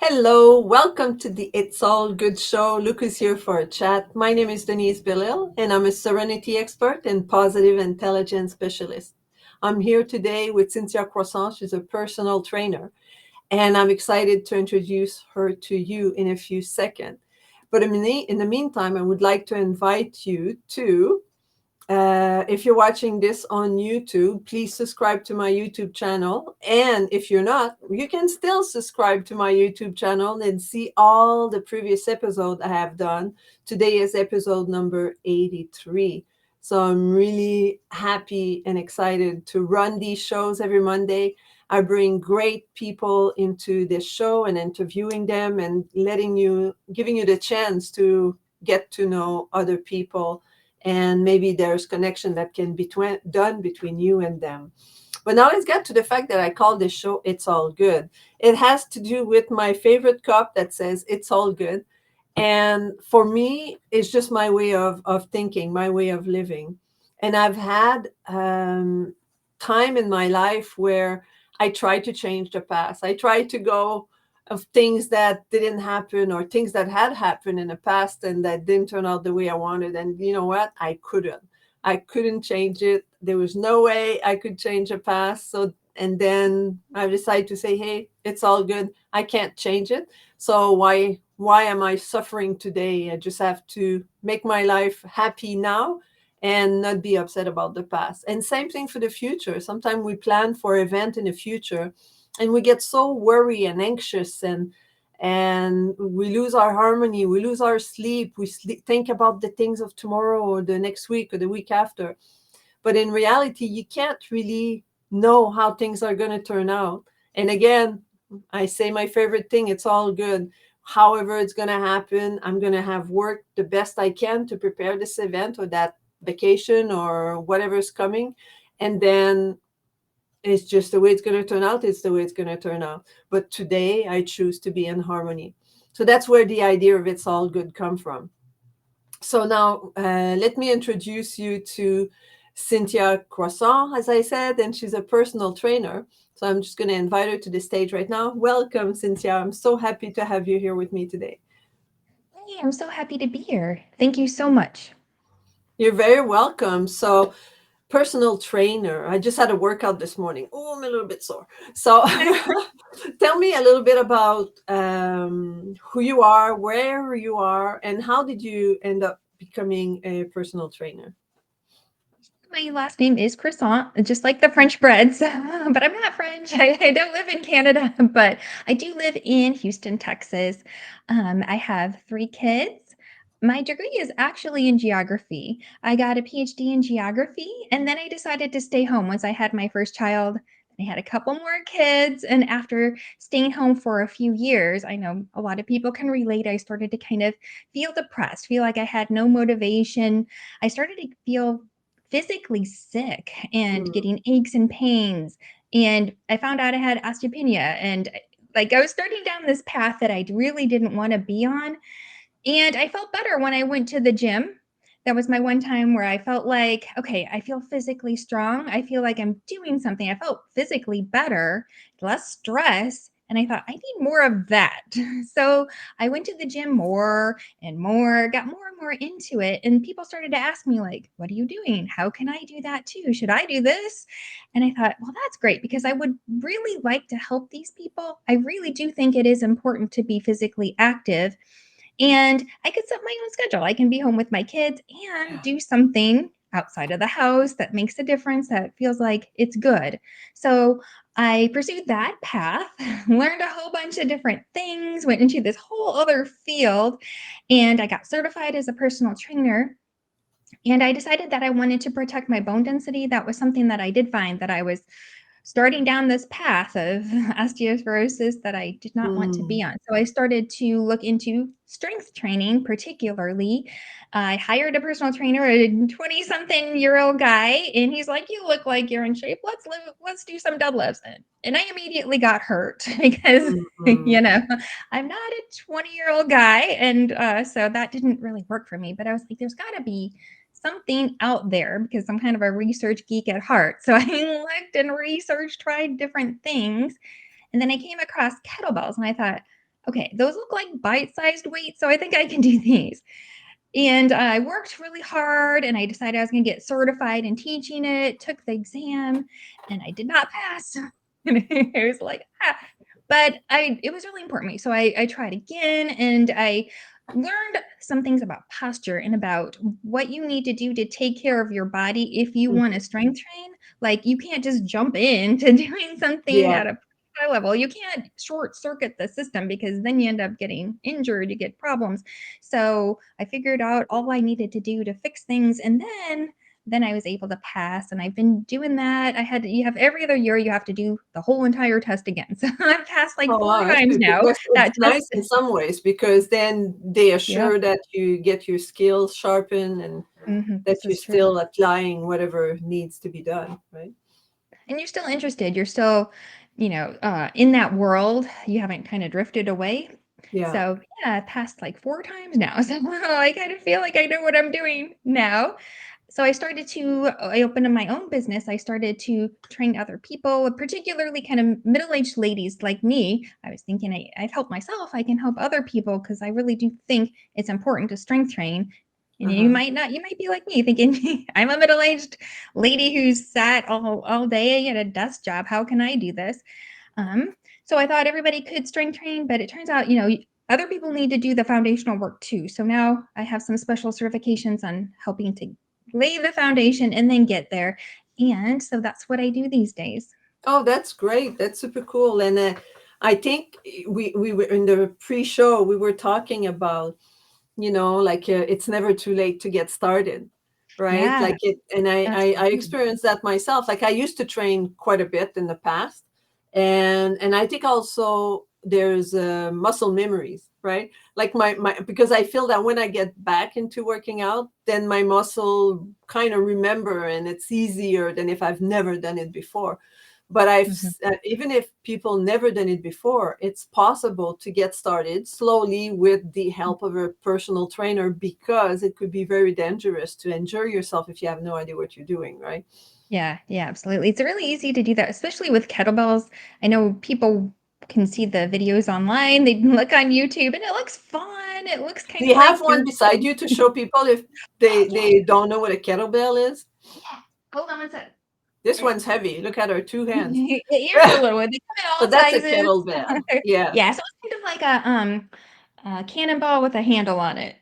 Hello, welcome to the It's All Good show. Luke is here for a chat. My name is Denise Belisle, and I'm a serenity expert and positive intelligence specialist. I'm here today with Cynthia Croissant. She's a personal trainer, and I'm excited to introduce her to you in a few seconds. But in the meantime, I would like to invite you to if you're watching this on YouTube, please subscribe to my YouTube channel. And if you're not, you can still subscribe to my YouTube channel and see all the previous episodes I have done. Today is episode number 83. So I'm really happy and excited to run these shows every Monday. I bring great people into this show and interviewing them and giving you the chance to get to know other people, and maybe there's connection that can be done between you and them. But now let's get to the fact that I call this show It's All Good. It has to do with my favorite cup that says It's All Good. And for me, it's just my way of thinking, my way of living. And I've had time in my life where I try to change the past. I try to go of things that didn't happen or things that had happened in the past and that didn't turn out the way I wanted. And you know what? I couldn't. I couldn't change it. There was no way I could change the past. So, and then I decided to say, hey, it's all good. I can't change it. So why am I suffering today? I just have to make my life happy now and not be upset about the past. And same thing for the future. Sometimes we plan for an event in the future and we get so worried and anxious, and we lose our harmony, we lose our sleep, think about the things of tomorrow or the next week or the week after. But in reality, you can't really know how things are going to turn out. And again, I say my favorite thing, it's all good. However it's going to happen, I'm going to have worked the best I can to prepare this event or that vacation or whatever's coming. And then it's just the way it's going to turn out. It's the way it's going to turn out. But today I choose to be in harmony. So that's where the idea of it's all good come from. So now let me introduce you to Cynthia Croissant, as I said, and she's a personal trainer. So I'm just going to invite her to the stage right now. Welcome, Cynthia. I'm so happy to have you here with me today. Hey, I'm so happy to be here. Thank you so much. You're very welcome. So personal trainer. I just had a workout this morning. Oh, I'm a little bit sore. So tell me a little bit about who you are, where you are, and how did you end up becoming a personal trainer? My last name is Croissant, just like the French breads, but I'm not French. I don't live in Canada, but I do live in Houston, Texas. I have 3 kids. My degree is actually in geography. I got a PhD in geography, and then I decided to stay home once I had my first child. I had a couple more kids, and after staying home for a few years, I know a lot of people can relate. I started to kind of feel depressed, feel like I had no motivation. I started to feel physically sick and Mm, getting aches and pains. And I found out I had osteopenia. And like I was starting down this path that I really didn't want to be on. And I felt better when I went to the gym. That was my one time where I felt like, okay, I feel physically strong. I feel like I'm doing something. I felt physically better, less stress. And I thought, I need more of that. So I went to the gym more and more, got more and more into it. And people started to ask me, like, what are you doing? How can I do that too? Should I do this? And I thought, well, that's great because I would really like to help these people. I really do think it is important to be physically active, and I could set my own schedule. I can be home with my kids and yeah. do something outside of the house that makes a difference, that feels like it's good. So I pursued that path, learned a whole bunch of different things, went into this whole other field, and I got certified as a personal trainer. And I decided that I wanted to protect my bone density. That was something that I did find that I was starting down this path of osteoporosis that I did not want to Mm, be on. So I started to look into strength training, particularly. I hired a personal trainer, a 20 something year old guy, and he's like, "You look like you're in shape. Let's do some deadlifts." And I immediately got hurt because, mm, I'm not a 20-year-old guy. And so that didn't really work for me. But I was like, there's got to be something out there because I'm kind of a research geek at heart. So I looked and researched, tried different things. And then I came across kettlebells and I thought, Okay, those look like bite-sized weights, so I think I can do these. And I worked really hard and I decided I was going to get certified in teaching it, took the exam, and I did not pass. And I was like, ah. But it was really important to me. So I tried again and I learned some things about posture and about what you need to do to take care of your body if you want to strength train. Like you can't just jump into doing something Yeah. at a high level. You can't short circuit the system because then you end up getting injured, you get problems. So I figured out all I needed to do to fix things, and then I was able to pass. And I've been doing that. You have every other year you have to do the whole entire test again. So I've passed like Oh, four wow, that's times pretty cool. now. Well, it's That test. nice in some ways because then they Yeah. assure that you get your skills sharpened and This that you're is true. still applying whatever needs to be done, right? And you're still interested. You're still, in that world. You haven't kind of drifted away. Yeah. So yeah, I passed like four times now. So I kind of feel like I know what I'm doing now. So I opened up my own business. I started to train other people, particularly kind of middle-aged ladies like me. I was thinking I've helped myself. I can help other people because I really do think it's important to strength train. And Uh-huh. you might be like me thinking, I'm a middle-aged lady who's sat all day at a desk job. How can I do this? Um, so I thought everybody could strength train, but it turns out, other people need to do the foundational work too. So now I have some special certifications on helping to lay the foundation and then get there. And so that's what I do these days. Oh, that's great. That's super cool. And I think we were in the pre-show, we were talking about, like it's never too late to get started, right? Yeah, Like and I absolutely. experienced that myself. Like I used to train quite a bit in the past, and I think also there's muscle memories, right? Like my because I feel that when I get back into working out, then my muscle kind of remember, and it's easier than if I've never done it before. But Mhm. even if people never done it before, it's possible to get started slowly with the help of a personal trainer, because it could be very dangerous to injure yourself if you have no idea what you're doing, right? Yeah, yeah, absolutely. It's really easy to do that, especially with kettlebells. I know people can see the videos online. They can look on YouTube and it looks fun. It looks Do kind you of have like one you're beside you to show people if Oh, yeah, they don't know what a kettlebell is? yeah. Hold on one sec. This one's heavy. Look at her two hands. Yours are little ones. They come in So all that's a sizes. kettlebell. Yeah. Yeah, so it's kind of like a cannonball with a handle on it.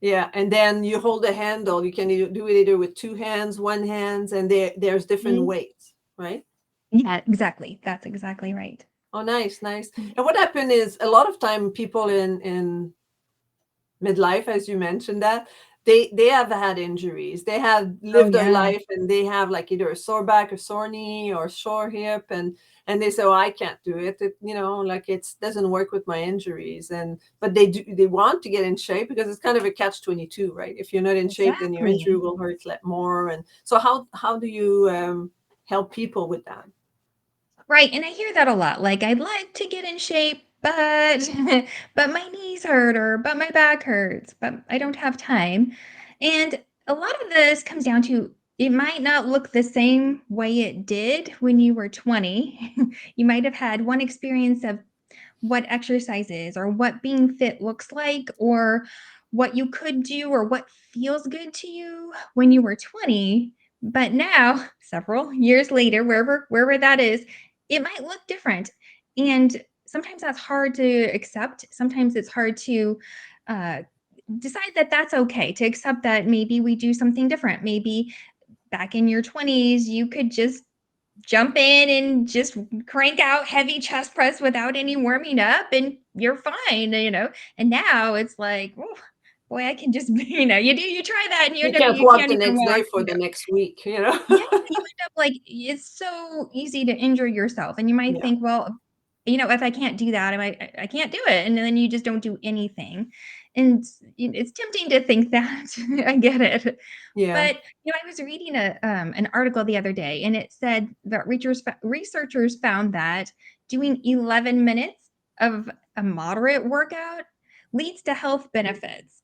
Yeah, and then you hold the handle. You can do it either with two hands, one hands, and there's different Mhm. weights, right? Yeah, exactly. That's exactly right. Oh, nice, nice. And what happened is a lot of time people in midlife, as you mentioned, that they have had injuries. They have Oh lived their yeah, life and they have like either a sore back, a sore knee, or sore hip, and they say, "Oh, I can't do it. Like it doesn't work with my injuries." And but they want to get in shape because it's kind of a catch-22, right? If you're not in shape, then your injury exactly. will hurt a lot more. And so, how do you help people with that? Right, and I hear that a lot. Like, I'd like to get in shape, but but my knees hurt or but my back hurts, but I don't have time. And a lot of this comes down to it might not look the same way it did when you were 20. You might have had one experience of what exercise is or what being fit looks like or what you could do or what feels good to you when you were 20, but now several years later, wherever that is, it might look different. And sometimes that's hard to accept. Sometimes it's hard to uh, decide that that's okay, to accept that maybe we do something different. Maybe back in your 20s you could just jump in and just crank out heavy chest press without any warming up and you're fine. And now it's like, oh boy, I can just you try that and You can't you walk can't the even next walk. day for the next week. Yeah, you end up like it's so easy to injure yourself and you might Yeah, think, well, if I can't do that, I can't do it, and then you just don't do anything. And it's tempting to think that. I get it. yeah. But, I was reading an article the other day, and it said that researchers found that doing 11 minutes of a moderate workout leads to health benefits.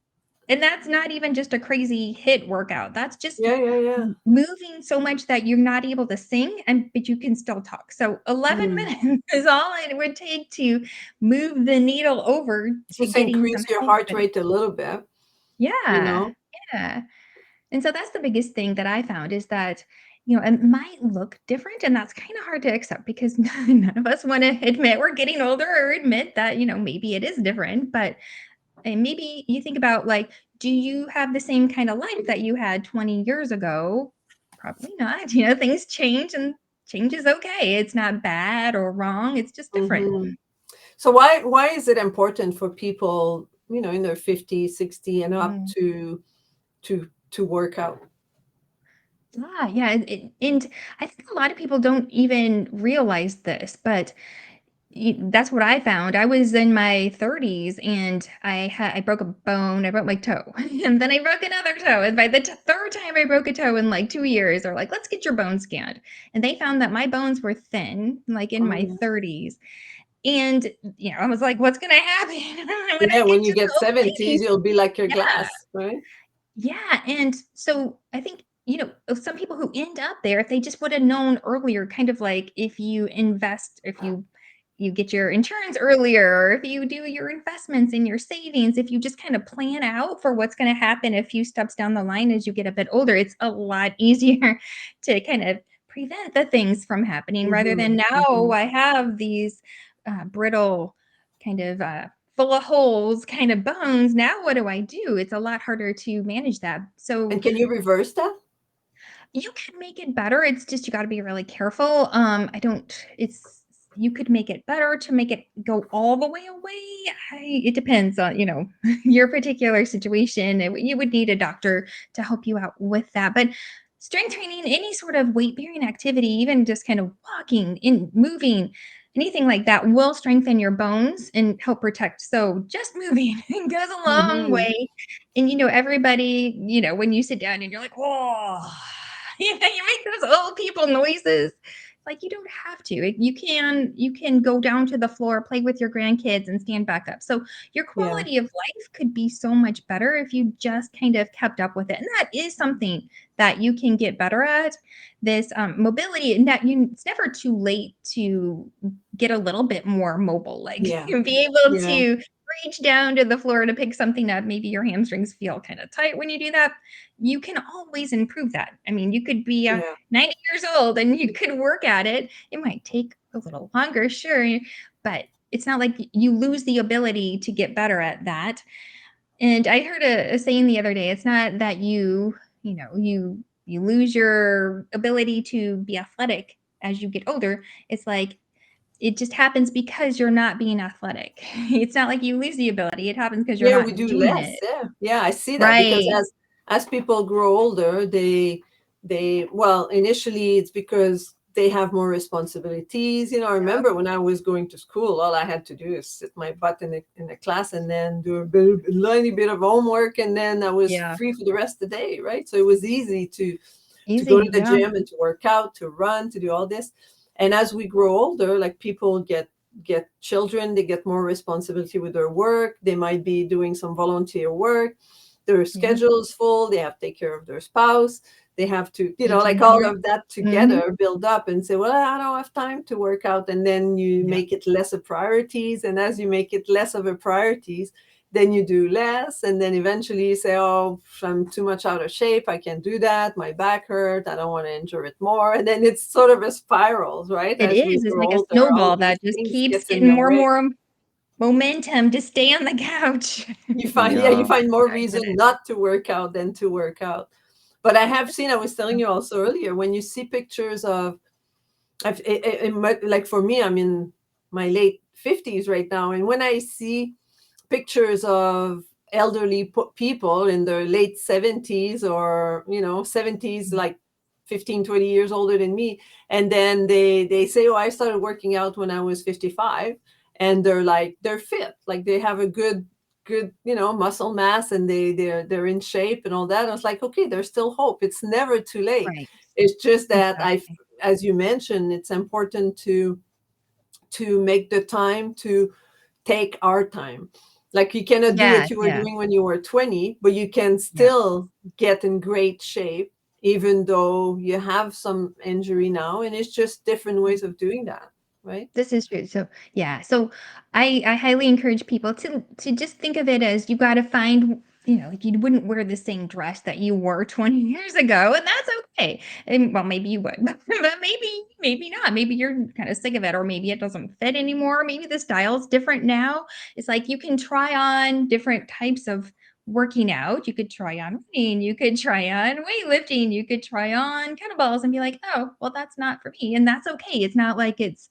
And that's not even just a crazy hit workout. That's just Yeah, yeah, yeah. moving so much that you're not able to sing and but you can still talk. So 11 Mm. minutes is all it would take to move the needle over to Just getting increase some your health heart benefits. rate a little bit, you Yeah. know? Yeah. And so that's the biggest thing that I found is that, it might look different and that's kind of hard to accept because none of us want to admit we're getting older or admit that, maybe it is different, but and maybe you think about like, do you have the same kind of life that you had 20 years ago? Probably not. Things change and change is okay. It's not bad or wrong. It's just different. Mhm. So why is it important for people, in their 50, 60 and up Mm. to work out? Yeah. And I think a lot of people don't even realize this, but that's what I found. I was in my 30s and I broke a bone. I broke my toe, and then I broke another toe. And by the third time I broke a toe in like 2 years, they're like, "Let's get your bones scanned." And they found that my bones were thin, like in my Oh, 30s. And I was like, "What's gonna happen when I yeah, when get you to get the old 70s, lady?" you'll be like your Yeah, glass, right? yeah. And so I think, some people who end up there, if they just would have known earlier, kind of like if you invest, if you get your insurance earlier, or if you do your investments in your savings, if you just kind of plan out for what's going to happen a few steps down the line as you get a bit older, it's a lot easier to kind of prevent the things from happening rather than Mhm, now mhm. I have these brittle kind of full of holes kind of bones. Now what do I do? It's a lot harder to manage that. So And can you reverse that? you can make it better. It's just you got to be really careful. I don't. It's You could make it better to make it go all the way away. It depends on your particular situation. You would need a doctor to help you out with that. But strength training, any sort of weight bearing activity, even just kind of walking, in moving, anything like that, will strengthen your bones and help protect. So just moving goes a long Mhm. way. And everybody, when you sit down and you're like, whoa, you make those old people noises. Like you don't have to. You can go down to the floor, play with your grandkids, and stand back up. So your Yeah, quality of life could be so much better if you just kind of kept up with it. And that is something that you can get better at. This mobility, and that it's never too late to get a little bit more mobile, like yeah, be able yeah, to reach down to the floor to pick something up. Maybe your hamstrings feel kind of tight when you do that. You can always improve that. I mean, you could be yeah, 90 years old and you could work at it. It might take a little longer, sure, but it's not like you lose the ability to get better at that. And I heard a saying the other day, it's not that you lose your ability to be athletic as you get older. It's like it just happens because you're not being athletic. It's not like you lose the ability. It happens because you're yeah. We not do doing less. it. Yeah, yeah. I see that because Right. as people grow older, they well, initially it's because they have more responsibilities. I Yep. remember when I was going to school, all I had to do is sit my butt in a class and then do a little bit of homework, and then I was Yeah. free for the rest of the day, right? So it was easy to go to Easy. the Yeah. gym and to work out, to run, to do all this. And as we grow older, like people get children, they get more responsibility with their work. They might be doing some volunteer work. Their Yeah. schedule is full. They have to take care of their spouse. They have to, like Aging all parent. of that Mhm. together build up and say, well, I don't have time to work out. And then you Yeah. make it less a priorities. And as you make it less of a priorities, then you do less. And then eventually you say, oh, I'm too much out of shape. I can't do that. My back hurt. I don't want to injure it more. And then it's sort of a spiral, right? It As we is. It's grow like a older, all snowball these that just things keeps gets in getting the more and way. more momentum to stay on the couch. You Yeah, find more I get reason it. not to work out than to work out. But I have seen, I was telling you also earlier, when you see pictures of, like for me, I'm in my late 50s right now. And when I see pictures of elderly people in their late 70s or 70s, like 15, 20 years older than me, and then they say, oh, I started working out when I was 55, and they're fit, like they have a good muscle mass, and they're in shape and all that. I was like, okay, there's still hope. It's never too late. Right. It's just that Exactly. as you mentioned, it's important to make the time to take our time. Like you cannot do Yeah, what you were yeah. doing when you were 20, but you can Yeah. still get in great shape, even though you have some injury now. And it's just different ways of doing that, right? This is true. So, yeah. So I highly encourage people to just think of it as you got to find, like you wouldn't wear the same dress that you wore 20 years ago, and that's okay. And well, maybe you would, but maybe not. Maybe you're kind of sick of it, or maybe it doesn't fit anymore. Maybe the style's different now. It's like you can try on different types of working out. You could try on running, you could try on weightlifting, you could try on kettlebells and be like, oh, well, that's not for me. And that's okay. It's not like it's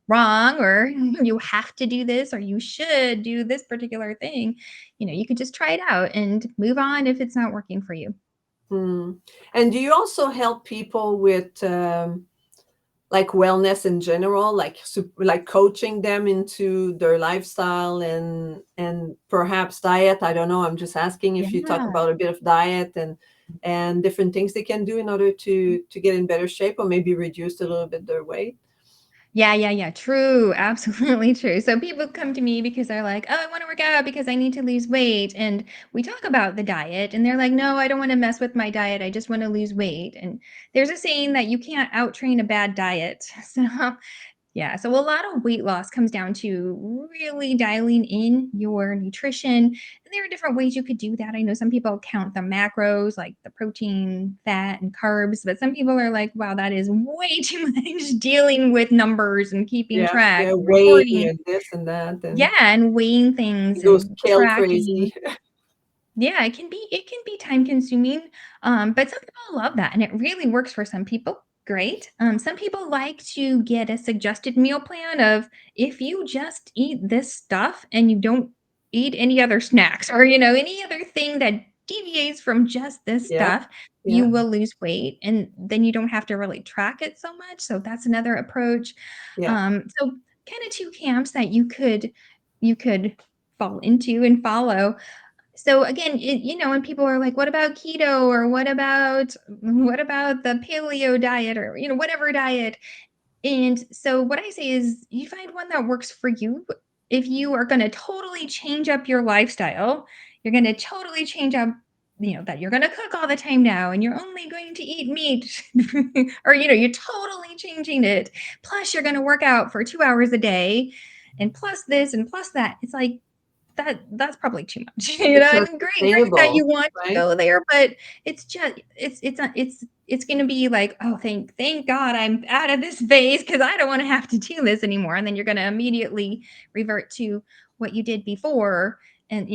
wrong or you have to do this or you should do this particular thing. You could just try it out and move on if it's not working for you. Hmm. And do you also help people with like wellness in general, like like coaching them into their lifestyle and perhaps diet? I don't know. I'm just asking if you talk Yeah. about a bit of diet and different things they can do in order to get in better shape or maybe reduce a little bit their weight. Yeah, yeah, yeah. True. Absolutely true. So people come to me because they're like, oh, I want to work out because I need to lose weight. And we talk about the diet, and they're like, no, I don't want to mess with my diet. I just want to lose weight. And there's a saying that you can't out train a bad diet. So yeah, so a lot of weight loss comes down to really dialing in your nutrition. And there are different ways you could do that. I know some people count the macros, like the protein, fat, and carbs, but some people are like, wow, that is way too much dealing with numbers and keeping Yeah, track yeah, and weighing reporting. and this and that, Yeah, and and weighing things it goes and kale crazy. tracking. Yeah, it can be time consuming, but some people love that, and it really works for some people. Great. Some people like to get a suggested meal plan of if you just eat this stuff and you don't eat any other snacks or any other thing that deviates from just this Yeah, stuff, you yeah, will lose weight, and then you don't have to really track it so much. So that's another approach. yeah, So kind of two camps that you could fall into and follow. So again, when people are like, "What about keto?" or "What about the paleo diet?" or whatever diet. And so what I say is, you find one that works for you. If you are going to totally change up your lifestyle, you're going to totally change up. That you're going to cook all the time now, and you're only going to eat meat, or you're totally changing it. Plus, you're going to work out for 2 hours a day, and plus this and plus that. It's like that's probably too much. it's not And great that sustainable, you want to right? go there, but it's gonna be like, oh, thank God I'm out of this phase because I don't want to have to do this anymore. And then you're gonna immediately revert to what you did before, and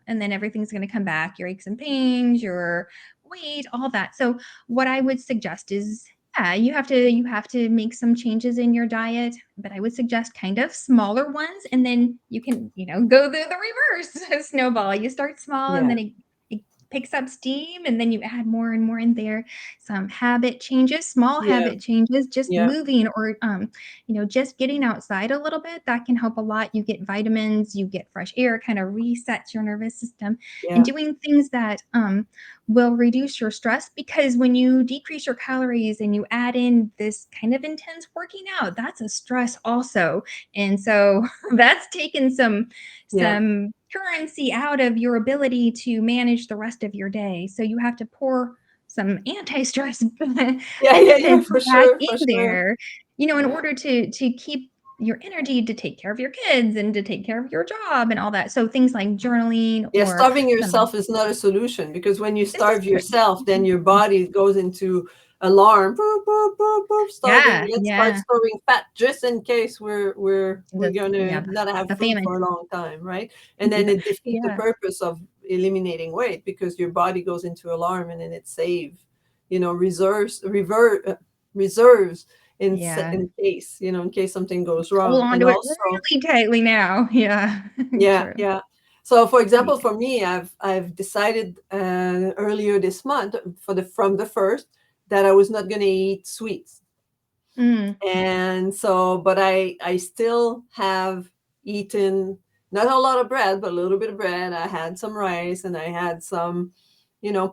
and then everything's gonna come back, your aches and pains, your weight, all that. So what I would suggest is, yeah, you have to make some changes in your diet, but I would suggest kind of smaller ones, and then you can, go the reverse snowball. You start small, and Yeah, then it picks up steam, and then you add more and more in there. Some habit changes, small yeah, habit changes, just yeah, moving, or just getting outside a little bit, that can help a lot. You get vitamins, you get fresh air, kind of resets your nervous system, and yeah, doing things that will reduce your stress, because when you decrease your calories and you add in this kind of intense working out, that's a stress also. And so that's taken yeah, some currency out of your ability to manage the rest of your day. So you have to pour some anti-stress yeah, yeah, yeah, benefits back for in sure. there, in order to keep your energy to take care of your kids and to take care of your job and all that. So things like journaling Yeah, or starving some yourself is not a solution because when you this is starve true. yourself, then your body goes into alarm. Boop, boop, boop, boop, starving. Yeah, Let's start yeah. storing fat just in case we're Yeah, gonna not have the food famine. for a long time, right? And then Yeah, it defeats the yeah, purpose of eliminating weight because your body goes into alarm and then it saves, reserves yeah. in case, in case something goes Hold wrong. on And to it also, really tightly now. Yeah, yeah, true. yeah. So, for Yeah. example, for me, I've decided earlier this month from the first that I was not going to eat sweets, Mm, and so, but I still have eaten not a lot of bread, but a little bit of bread. I had some rice and I had some,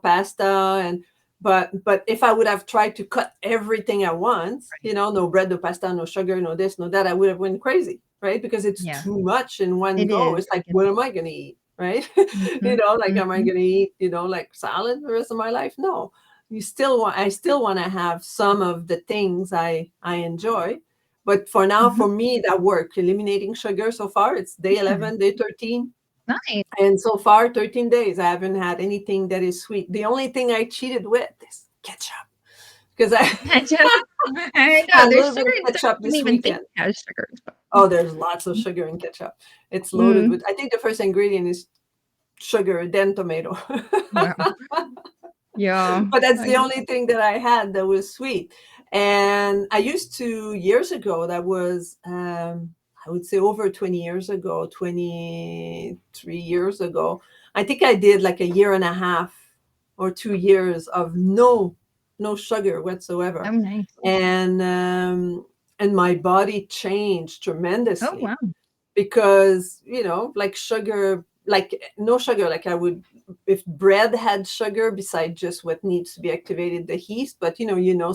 pasta and. But if I would have tried to cut everything at once, no bread, no pasta, no sugar, no this, no that, I would have went crazy. right? Because it's Yeah, too much in one it go. is. It's like, I get what that. am I going to eat, right? Mhm, Like, am I mhm, going to eat, like salad the rest of my life? No. I still want to have some of the things I enjoy. But for now, mhm. for me, that worked. Eliminating sugar so far, it's day Yeah, 11, day 13. nice. And so far, 13 days, I haven't had anything that is sweet. The only thing I cheated with is ketchup because I Ketchup. I know, had a there's little bit sugar of in stuff ketchup you don't this even think weekend. has sugars, but Oh, there's lots of sugar in ketchup. It's loaded with, mm, I think the first ingredient is sugar, then tomato. wow. Yeah, But that's I the get only that. thing that I had that was sweet. And I used to, years ago, that was, I would say over 20 years ago, 23 years ago, I think I did like a year and a half or 2 years of no sugar whatsoever. Oh, nice. And, um, and my body changed Oh, tremendously wow. because like sugar, like no sugar, like I would, if bread had sugar beside just what needs to be activated, the yeast, but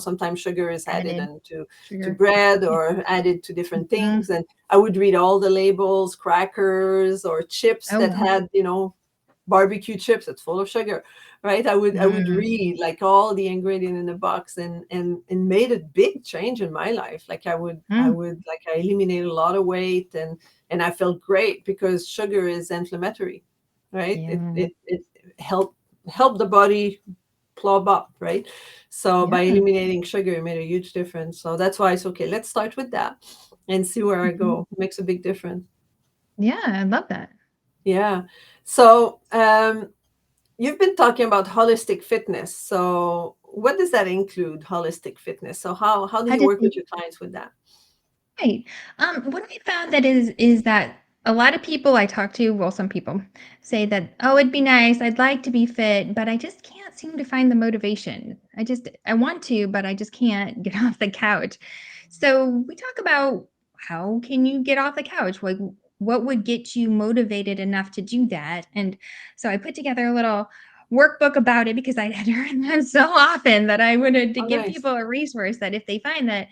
sometimes sugar is added Added into to sugar. bread Yeah. or added to different Mhm. things, and I would read all the labels, crackers or chips Oh, that wow. had barbecue chips that's full of sugar, right? I would Mm, read like all the ingredient in the box, and made a big change in my life. Like mm, I eliminated a lot of weight, and I felt great because sugar is inflammatory, right? it yeah, it, it help help the body plumb up, right? So by yeah, eliminating sugar, it made a huge difference. So that's why it's okay, let's start with that and see where I mhm. go. It makes a big difference. Yeah, I love that. Yeah. So you've been talking about holistic fitness. So what does that include, holistic fitness? So how do How you did work with your clients with that? Right. What I found that is that a lot of people I talk to, well, some people say that, oh, it'd be nice. I'd like to be fit, but I just can't seem to find the motivation. I want to, but I just can't get off the couch. So we talk about how can you get off the couch? Like what would get you motivated enough to do that? And so I put together a little workbook about it because I had heard that so often that I wanted to Oh, give nice. people a resource that if they find that,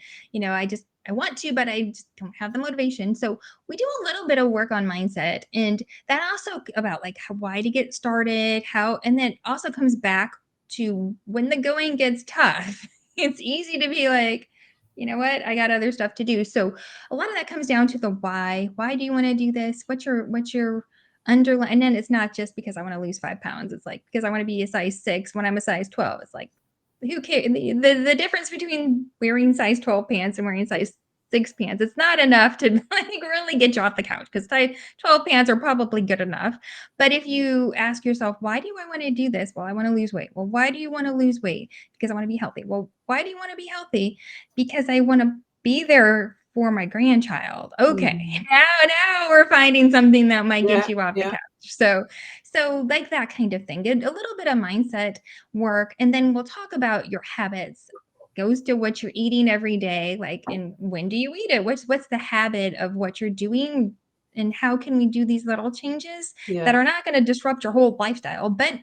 I want to, but I just don't have the motivation. So we do a little bit of work on mindset, and that also about like why to get started, how, and then also comes back to when the going gets tough. It's easy to be like, you know what, I got other stuff to do. So a lot of that comes down to the why. Why do you want to do this? What's your underlying? And then it's not just because I want to lose 5 pounds. It's like because I want to be a size 6 when I'm a size 12. It's like who cares? The difference between wearing size 12 pants and wearing size 6 pants, it's not enough to like really get you off the couch because size 12 pants are probably good enough. But if you ask yourself, why do I want to do this? Well, I want to lose weight. Well, why do you want to lose weight? Because I want to be healthy. Well, why do you want to be healthy? Because I want to be there for my grandchild. Okay. Mhm. Now we're finding something that might get Yeah, you off the yeah. couch. So like that kind of thing. A little bit of mindset work, and then we'll talk about your habits. Goes to what you're eating every day, like, and when do you eat it? What's the habit of what you're doing, and how can we do these little changes that Yeah. are not going to disrupt your whole lifestyle, but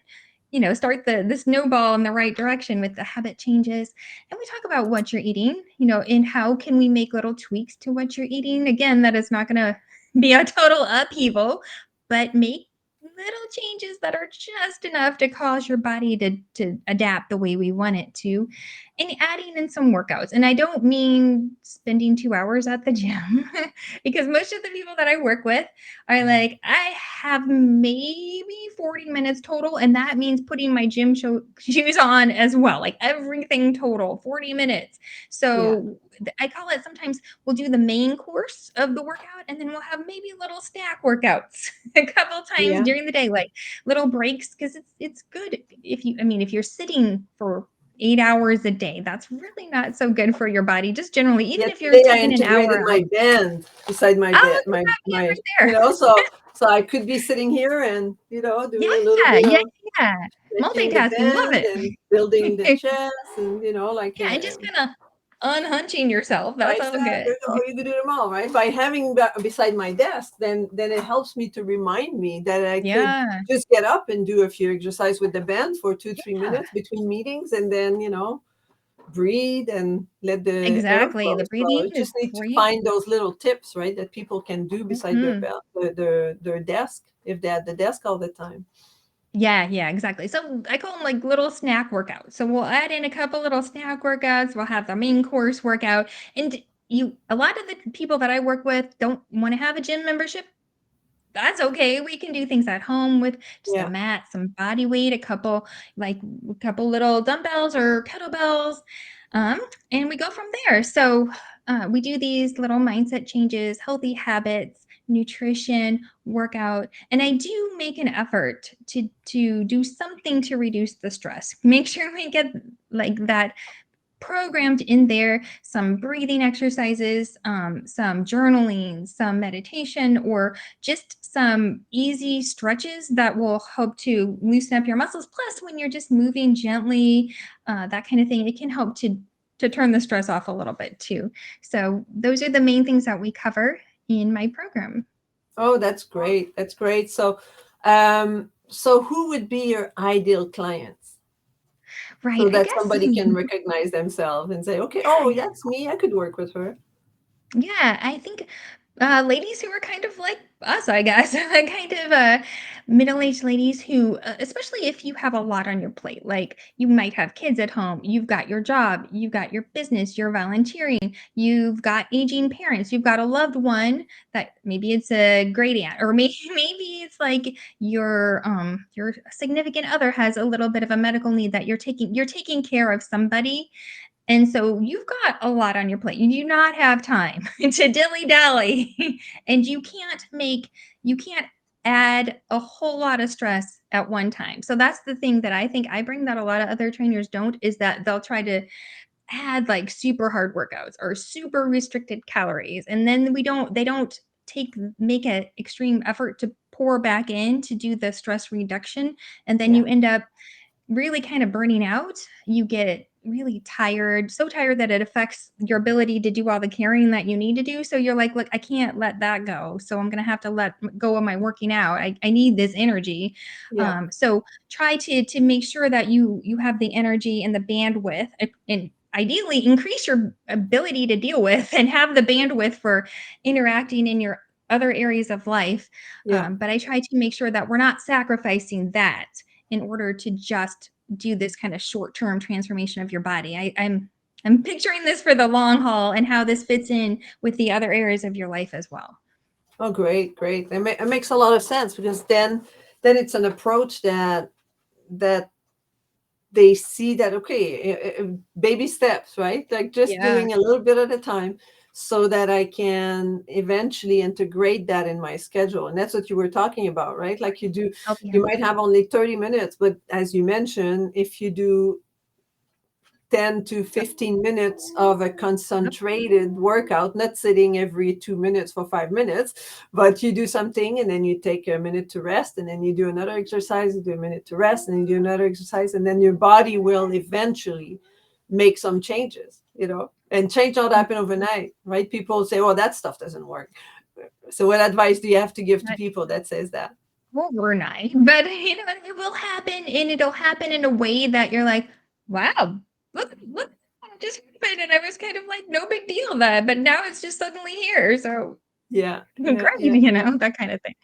start the snowball in the right direction with the habit changes. And we talk about what you're eating, and how can we make little tweaks to what you're eating. Again, that is not going to be a total upheaval, but make little changes that are just enough to cause your body to adapt the way we want it to, and adding in some workouts. And I don't mean spending 2 hours at the gym because most of the people that I work with are like, I have maybe 40 minutes total, and that means putting my shoes on as well, like everything total 40 minutes. Yeah. So I call it, sometimes we'll do the main course of the workout, and then we'll have maybe little snack workouts a couple times Yeah. during the day, like little breaks, because it's good if you're sitting for 8 hours a day, that's really not so good for your body, just generally, even if you're Yesterday I taking an integrated hour my out. band beside my Oh, bed, you have my right there. so I could be sitting here and Yeah, do a little bit yeah, of yeah. making the Multitasking, love band it. and building the chest, and like Yeah, and just kind of unhunching yourself. That's all good. tricep. You can do them all, right? By having that beside my desk, then it helps me to remind me that I could Yeah, just get up and do a few exercise with the band for 2-3 yeah, minutes between meetings, and then breathe and let the air Exactly. flow. The So breathing you is just need to great. find those little tips, right, that people can do beside their Mhm. belt, their desk, if they're at the desk all the time. Yeah, yeah, exactly. So I call them like little snack workouts. So we'll add in a couple little snack workouts. We'll have the main course workout. And a lot of the people that I work with don't want to have a gym membership. That's okay. We can do things at home with just a Yeah. mat, some body weight, a couple little dumbbells or kettlebells, um, and we go from there. So we do these little mindset changes, healthy habits, nutrition, workout, and I do make an effort to do something to reduce the stress. Make sure we get like that programmed in there, some breathing exercises, some journaling, some meditation, or just some easy stretches that will help to loosen up your muscles. Plus, when you're just moving gently, that kind of thing, it can help to turn the stress off a little bit too. So those are the main things that we cover in my program. Oh, that's great. That's great. So who would be your ideal clients Right. so I that guess. somebody can recognize themselves and say, okay, oh, Yeah. that's me. I could work with her. Yeah, I think ladies who are kind of like us, I guess, kind of middle-aged ladies who, especially if you have a lot on your plate, like you might have kids at home, you've got your job, you've got your business, you're volunteering, you've got aging parents, you've got a loved one that maybe it's a great aunt, or maybe it's like your significant other has a little bit of a medical need that you're taking care of somebody, and so you've got a lot on your plate. You do not have time to dilly dally, and you can't add a whole lot of stress at one time. So that's the thing that I think I bring that a lot of other trainers don't, is that they'll try to add like super hard workouts or super restricted calories, and then they don't make an extreme effort to pour back in to do the stress reduction, and then Yeah. you end up really kind of burning out. You get really tired, so tired that it affects your ability to do all the carrying that you need to do. So you're like, look, I can't let that go. So I'm going to have to let go of my working out. I need this energy. Yeah. So try to make sure that you have the energy and the bandwidth, and ideally increase your ability to deal with and have the bandwidth for interacting in your other areas of life. Yeah. But I try to make sure that we're not sacrificing that in order to just do this kind of short-term transformation of your body. I'm picturing this for the long haul and how this fits in with the other areas of your life as well. Oh, great, great. It makes a lot of sense because then it's an approach that they see that okay, baby steps, right? Like just Yeah. doing a little bit at a time, so that I can eventually integrate that in my schedule. And that's what you were talking about, right? Like Healthy you might habits. have only 30 minutes, but as you mentioned, if you do 10 to Yep. 15 minutes of a Yep. concentrated workout, not sitting every 2 minutes for 5 minutes, but you do something and then you take a minute to rest, and then you do another exercise, you do a minute to rest, and you do another exercise, and then your body will eventually make some changes, and change don't happen overnight, right? People say, oh, that stuff doesn't work. So, what advice do you have to give to Not people that says that? overnight, but it will happen, and it'll happen in a way that you're like, wow, look, that just happened, and I was kind of like, no big deal that, but now it's just suddenly here. So Yeah, yeah, great, yeah, yeah. that kind of thing.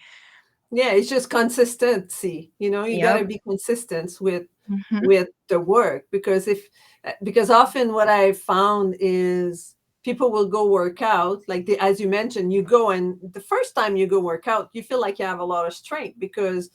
Yeah, it's just consistency. You got to Yep. be consistent with Hmm. with the work, because often what I found is people will go work out, like as you mentioned, you go, and the first time you go work out, you feel like you have a lot of strength because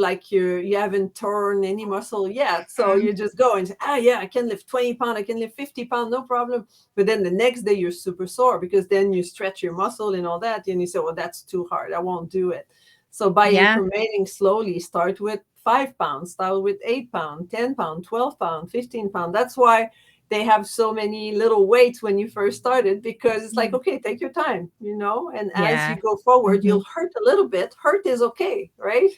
like you haven't torn any muscle yet, so you just go and say, yeah, I can lift 20 pounds, I can lift 50 pounds, no problem. But then the next day you're super sore because then you stretch your muscle and all that, and you say, well, that's too hard, I won't do it. So by Yeah. incrementing slowly, start with 5 pounds, start with 8 pounds, 10 pounds, 12 pounds, 15 pounds. That's why they have so many little weights when you first started, because it's like, okay, take your time, and as Yeah. you go forward, Mhm. you'll hurt a little bit. Hurt is okay, right?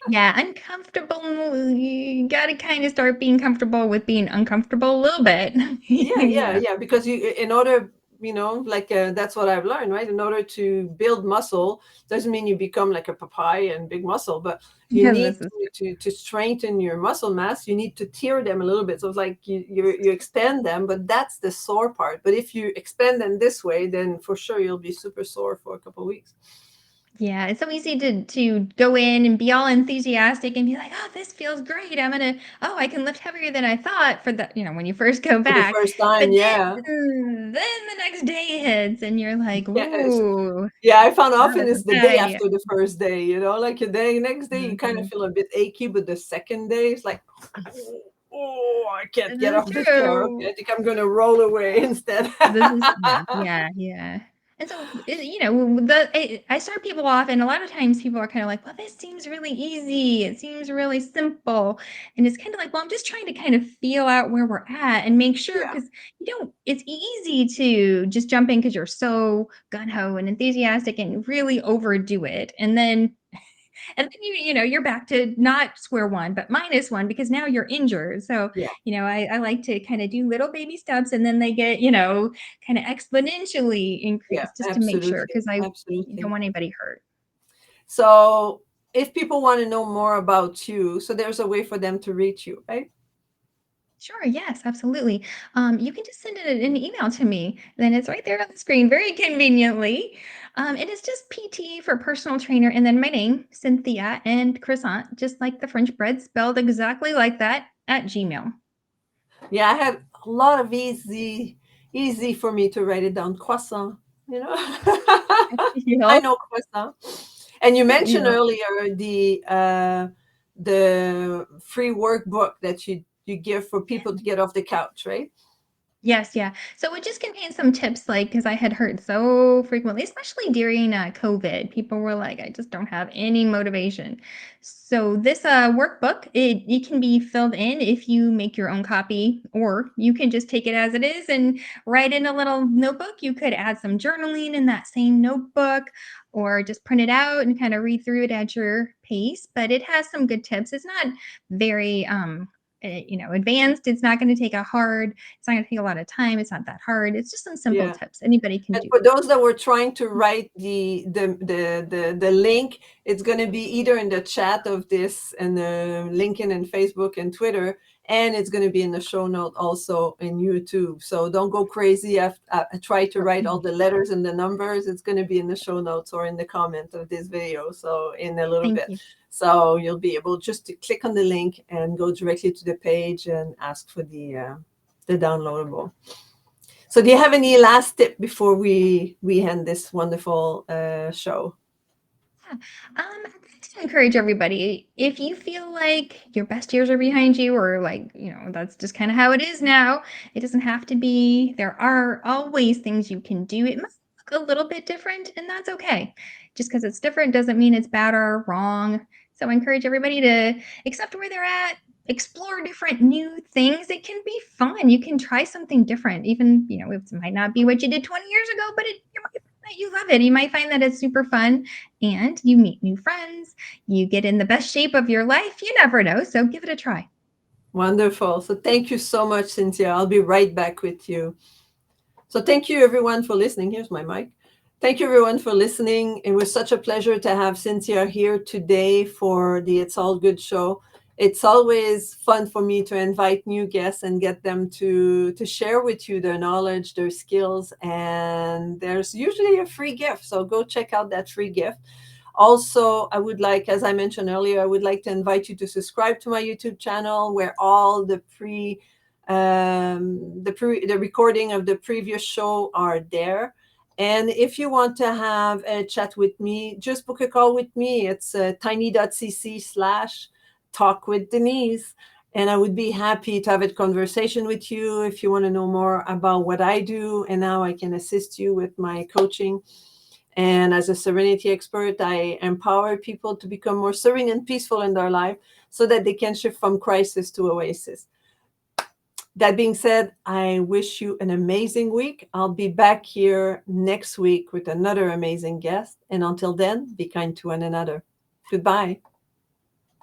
Yeah, uncomfortable. You gotta kind of start being comfortable with being uncomfortable a little bit. Yeah, yeah, Yeah. yeah. Because you, in order, that's what I've learned, right? In order to build muscle, doesn't mean you become like a papaya and big muscle, but you Yeah, need this is to strengthen your muscle mass. You need to tear them a little bit. So it's like you expand them, but that's the sore part. But if you expand them this way, then for sure you'll be super sore for a couple of weeks. yeah, it's so easy to go in and be all enthusiastic and be like, "Oh, this feels great. I can lift heavier than I thought for when you first go For the back." first But time, yeah. then the next day hits and you're like, Yeah, "Ooh, yeah, I found that often was a it's the bad day idea." after the first day, like the day next day you kind of Mhm. feel a bit achy, but the second day it's like, oh, I can't This get is off the chair. Okay, true. I think I'm gonna roll away instead. This is yeah. And so, I start people off, and a lot of times people are kind of like, "Well, this seems really easy. It seems really simple," and it's kind of like, "Well, I'm just trying to kind of feel out where we're at and make sure Yeah, because it's easy to just jump in because you're so gun ho and enthusiastic and really overdo it, and then you're back to not square one but minus one because now you're injured. So yeah, I like to kind of do little baby steps and then they get kind of exponentially yeah, increased just to make sure absolutely, because I don't absolutely. want anybody hurt. So if people want to know more about you, so there's a way for them to reach you, right? Sure, yes, absolutely. You can just send an email to me. Then it's right there on the screen, very conveniently. It is just PT for personal trainer, and then my name, Cynthia, and Croissant, just like the French bread, spelled exactly like that at Gmail. Yeah, I had a lot of easy for me to write it down. Croissant, you know. I Yep. know croissant. And you mentioned Yep. earlier the free workbook that you give for people to get off the couch, right? Yes, yeah. So it just contains some tips, like because I had hurt so frequently, especially during COVID. People were like, "I just don't have any motivation." So this workbook, it can be filled in if you make your own copy, or you can just take it as it is and write in a little notebook. You could add some journaling in that same notebook, or just print it out and kind of read through it at your pace. But it has some good tips. It's not very advanced. It's not going to take a lot of time. It's not that hard. It's just some simple Yeah. tips anybody can And do. for those that were trying to write the link, it's going to be either in the chat of this and LinkedIn and Facebook and Twitter, and it's going to be in the show note also in YouTube. So don't go crazy. I try to write all Mhm. the letters and the numbers. It's going to be in the show notes or in the comment of this video. So in a little Thank bit. you. So you'll be able just to click on the link and go directly to the page and ask for the downloadable. So, do you have any last tip before we end this wonderful show? Yeah. I'd like to encourage everybody if you feel like your best years are behind you, or like, that's just kind of how it is now. It doesn't have to be. There are always things you can do. It must look a little bit different, and that's okay. Just because it's different doesn't mean it's bad or wrong. So I encourage everybody to accept where they're at, explore different new things. It can be fun. You can try something different, even, it might not be what you did 20 years ago, but you might find that you love it. You might find that it's super fun and you meet new friends. You get in the best shape of your life. You never know. So give it a try. Wonderful. So, thank you so much, Cynthia. I'll be right back with you. So, thank you everyone for listening. Here's my mic. Thank you everyone for listening. It was such a pleasure to have Cynthia here today for the It's All Good show. It's always fun for me to invite new guests and get them to share with you their knowledge, their skills, and there's usually a free gift. So go check out that free gift. Also, I would like, as I mentioned earlier, I would like to invite you to subscribe to my YouTube channel where all the recording of the previous show are there. And if you want to have a chat with me, just book a call with me. It's tiny.cc/talk with Denise. And I would be happy to have a conversation with you if you want to know more about what I do and how I can assist you with my coaching. And as a serenity expert, I empower people to become more serene and peaceful in their life so that they can shift from crisis to oasis. That being said, I wish you an amazing week. I'll be back here next week with another amazing guest. And until then, be kind to one another. Goodbye.